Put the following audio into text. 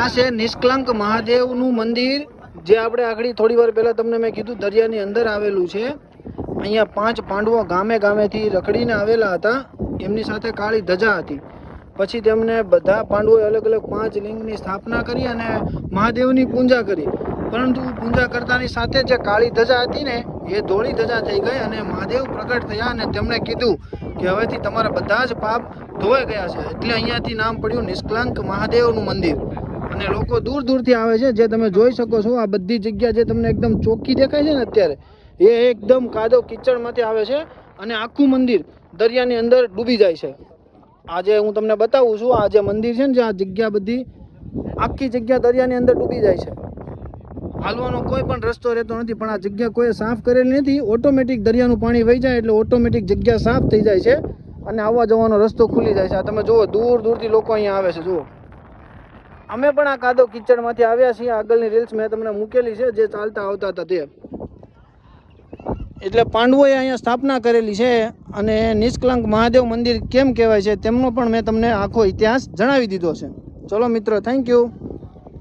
આ છે નિષ્કલંક મહાદેવનું મંદિર, જે આપણે આગળ થોડી વાર પહેલાં તમને મેં કીધું દરિયાની અંદર આવેલું છે. અહીંયા 5 પાંડવો ગામે ગામેથી રખડીને આવેલા હતા. એમની સાથે કાળી ધજા હતી. પછી તેમને બધા પાંડવોએ અલગ અલગ 5 લિંગની સ્થાપના કરી અને મહાદેવની પૂજા કરી. પરંતુ પૂજા કરતાની સાથે જે કાળી ધજા હતી ને એ ધોળી ધજા થઈ ગઈ અને મહાદેવ પ્રગટ થયા અને તેમણે કીધું કે હવેથી તમારા બધા જ પાપ ધોવાઈ ગયા છે. એટલે અહીંયાથી નામ પડ્યું નિષ્કલંક મહાદેવનું મંદિર. અને લોકો દૂર દૂરથી આવે છે, જે તમે જોઈ શકો છો. આ બધી જગ્યા જે તમને એકદમ ચોખ્ખી દેખાય છે ને અત્યારે, એ એકદમ કાદવ કિચડમાંથી આવે છે અને આખું મંદિર દરિયાની અંદર ડૂબી જાય છે. આજે હું તમને બતાવું છું. આ જે મંદિર છે ને, જે આ જગ્યા બધી આખી જગ્યા દરિયાની અંદર ડૂબી જાય છે. હાલવાનો કોઈ પણ રસ્તો રહેતો નથી, પણ આ જગ્યા કોઈ સાફ કરેલી નથી. ઓટોમેટિક દરિયાનું પાણી વહી જાય એટલે ઓટોમેટિક જગ્યા સાફ થઈ જાય છે અને આવવા જવાનો રસ્તો ખુલી જાય છે. આ તમે જુઓ, દૂર દૂરથી લોકો અહીંયા આવે છે. જુઓ, અમે પણ આ કાદવ કિચડમાંથી આવ્યા છીએ. આગળની રીલ્સ મેં તમને મૂકેલી છે, જે ચાલતા આવતા હતા તે. એટલે પાંડવોએ અહીંયા સ્થાપના કરેલી છે. અને નિષ્કલંક મહાદેવ મંદિર કેમ કહેવાય છે તેમનો પણ મેં તમને આખો ઇતિહાસ જણાવી દીધો છે. ચલો મિત્રો, થેન્ક યુ.